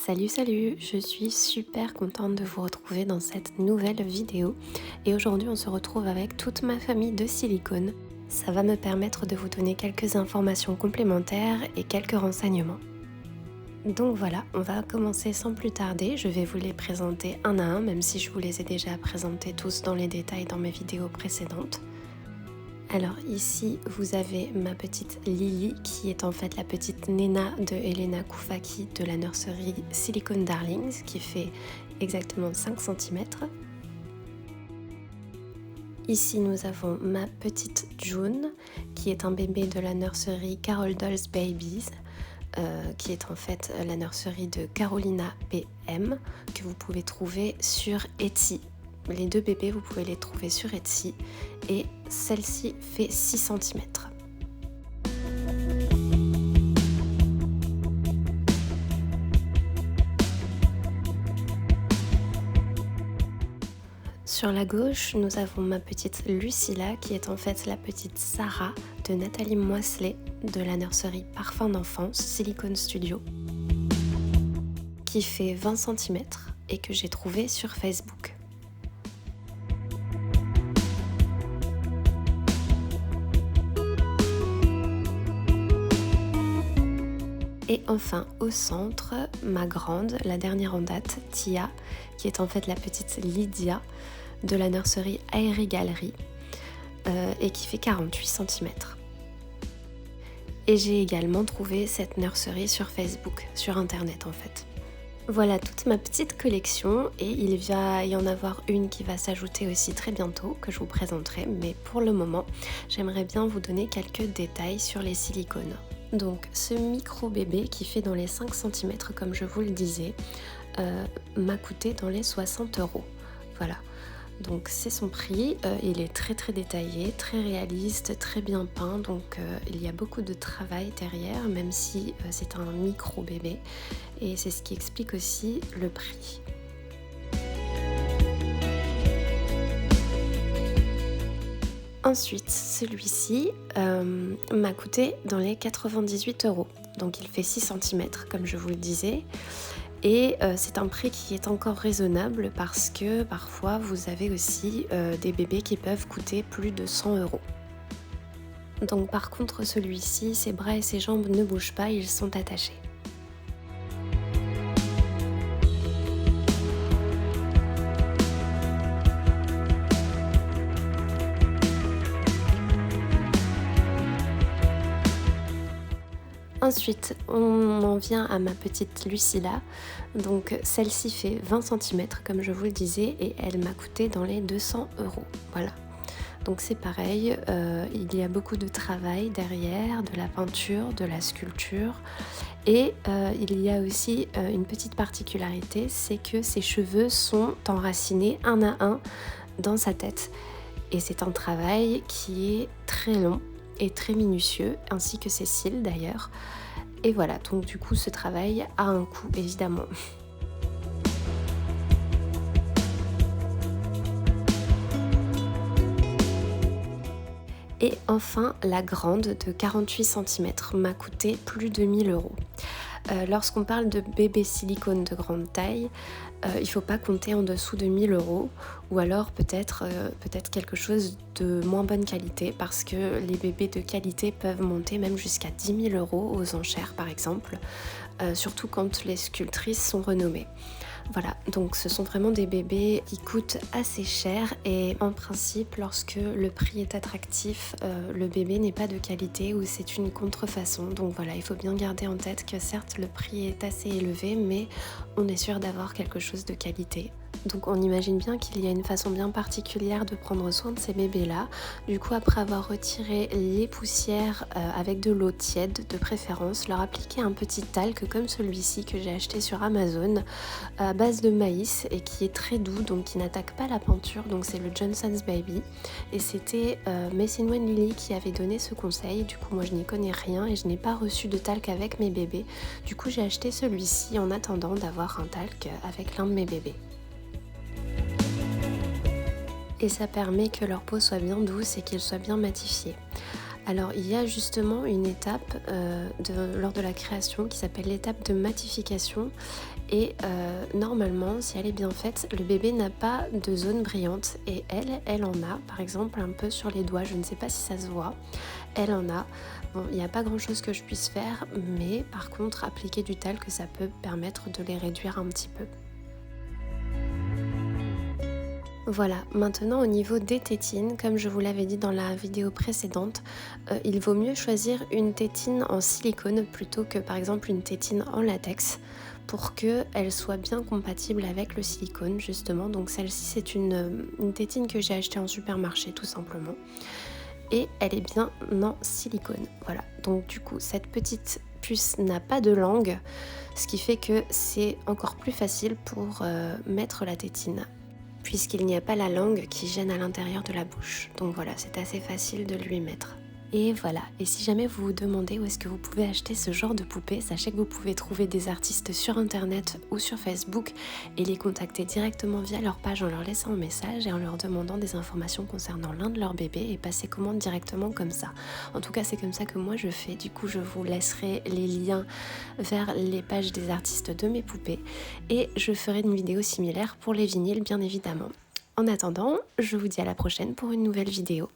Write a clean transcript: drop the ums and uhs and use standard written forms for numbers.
Salut, je suis super contente de vous retrouver dans cette nouvelle vidéo et aujourd'hui on se retrouve avec toute ma famille de silicone. Ça va me permettre de vous donner quelques informations complémentaires et quelques renseignements. Donc voilà, on va commencer sans plus tarder, je vais vous les présenter un à un même si je vous les ai déjà présentés tous dans les détails dans mes vidéos précédentes. Alors ici, vous avez ma petite Lily qui est en fait la petite Nena de Elena Koufaki de la nurserie Silicone Darlings qui fait exactement 5 cm. Ici, nous avons ma petite June qui est un bébé de la nurserie Carol Dolls Babies qui est en fait la nurserie de Carolina PM que vous pouvez trouver sur Etsy. Les deux bébés, vous pouvez les trouver sur Etsy et celle-ci fait 6 cm. Sur la gauche, nous avons ma petite Lucilla qui est en fait la petite Sarah de Nathalie Moisselet de la nurserie Parfum d'enfance Silicone Studio qui fait 20 cm et que j'ai trouvé sur Facebook. Et enfin au centre, ma grande, la dernière en date, Tia, qui est en fait la petite Lydia de la nurserie Airy Gallery et qui fait 48 cm. Et j'ai également trouvé cette nurserie sur Facebook, sur internet en fait. Voilà toute ma petite collection et il va y en avoir une qui va s'ajouter aussi très bientôt que je vous présenterai, mais pour le moment j'aimerais bien vous donner quelques détails sur les silicones. Donc ce micro bébé qui fait dans les 5 cm comme je vous le disais m'a coûté dans les 60 €. Voilà, donc c'est son prix, il est très détaillé, très réaliste, très bien peint, donc il y a beaucoup de travail derrière même si c'est un micro bébé et c'est ce qui explique aussi le prix. Ensuite, celui-ci m'a coûté dans les 98 €. Donc il fait 6 cm comme je vous le disais. Et c'est un prix qui est encore raisonnable parce que parfois vous avez aussi des bébés qui peuvent coûter plus de 100 €. Donc par contre celui-ci, ses bras et ses jambes ne bougent pas, ils sont attachés. Ensuite, on en vient à ma petite Lucilla. Donc celle-ci fait 20 cm comme je vous le disais et elle m'a coûté dans les 200 €. Voilà. Donc c'est pareil, il y a beaucoup de travail derrière, de la peinture, de la sculpture. Et il y a aussi une petite particularité, c'est que ses cheveux sont enracinés un à un dans sa tête. Et c'est un travail qui est très long et très minutieux, ainsi que ses cils d'ailleurs. Et voilà, donc du coup ce travail a un coût évidemment. Et enfin la grande de 48 cm m'a coûté plus de 1000 €. Lorsqu'on parle de bébé silicone de grande taille, il ne faut pas compter en dessous de 1000 € ou alors peut-être quelque chose de moins bonne qualité parce que les bébés de qualité peuvent monter même jusqu'à 10 000 € aux enchères par exemple, surtout quand les sculptrices sont renommées. Voilà, donc ce sont vraiment des bébés qui coûtent assez cher et en principe lorsque le prix est attractif, le bébé n'est pas de qualité ou c'est une contrefaçon. Donc voilà, il faut bien garder en tête que certes le prix est assez élevé mais on est sûr d'avoir quelque chose de qualité. Donc on imagine bien qu'il y a une façon bien particulière de prendre soin de ces bébés-là. Du coup, après avoir retiré les poussières avec de l'eau tiède de préférence, leur appliquer un petit talc comme celui-ci que j'ai acheté sur Amazon à base de maïs et qui est très doux, donc qui n'attaque pas la peinture. Donc c'est le Johnson's Baby et c'était Mason Wen Lily qui avait donné ce conseil. Du coup, moi je n'y connais rien et je n'ai pas reçu de talc avec mes bébés. Du coup, j'ai acheté celui-ci en attendant d'avoir un talc avec l'un de mes bébés. Et ça permet que leur peau soit bien douce et qu'ils soient bien matifiés. Alors il y a justement une étape lors de la création qui s'appelle l'étape de matification et normalement si elle est bien faite, le bébé n'a pas de zone brillante et elle en a par exemple un peu sur les doigts, je ne sais pas si ça se voit, elle en a. Bon, il n'y a pas grand chose que je puisse faire, mais par contre appliquer du talc ça peut permettre de les réduire un petit peu. Voilà, maintenant au niveau des tétines, comme je vous l'avais dit dans la vidéo précédente, il vaut mieux choisir une tétine en silicone plutôt que par exemple une tétine en latex pour qu'elle soit bien compatible avec le silicone justement. Donc celle-ci c'est une tétine que j'ai achetée en supermarché tout simplement et elle est bien en silicone. Voilà, donc du coup cette petite puce n'a pas de langue, ce qui fait que c'est encore plus facile pour mettre la tétine puisqu'il n'y a pas la langue qui gêne à l'intérieur de la bouche. Donc voilà, c'est assez facile de lui mettre. Et voilà, et si jamais vous vous demandez où est-ce que vous pouvez acheter ce genre de poupée, sachez que vous pouvez trouver des artistes sur internet ou sur Facebook et les contacter directement via leur page en leur laissant un message et en leur demandant des informations concernant l'un de leurs bébés et passer commande directement comme ça. En tout cas, c'est comme ça que moi je fais. Du coup, je vous laisserai les liens vers les pages des artistes de mes poupées et je ferai une vidéo similaire pour les vinyles bien évidemment. En attendant, je vous dis à la prochaine pour une nouvelle vidéo.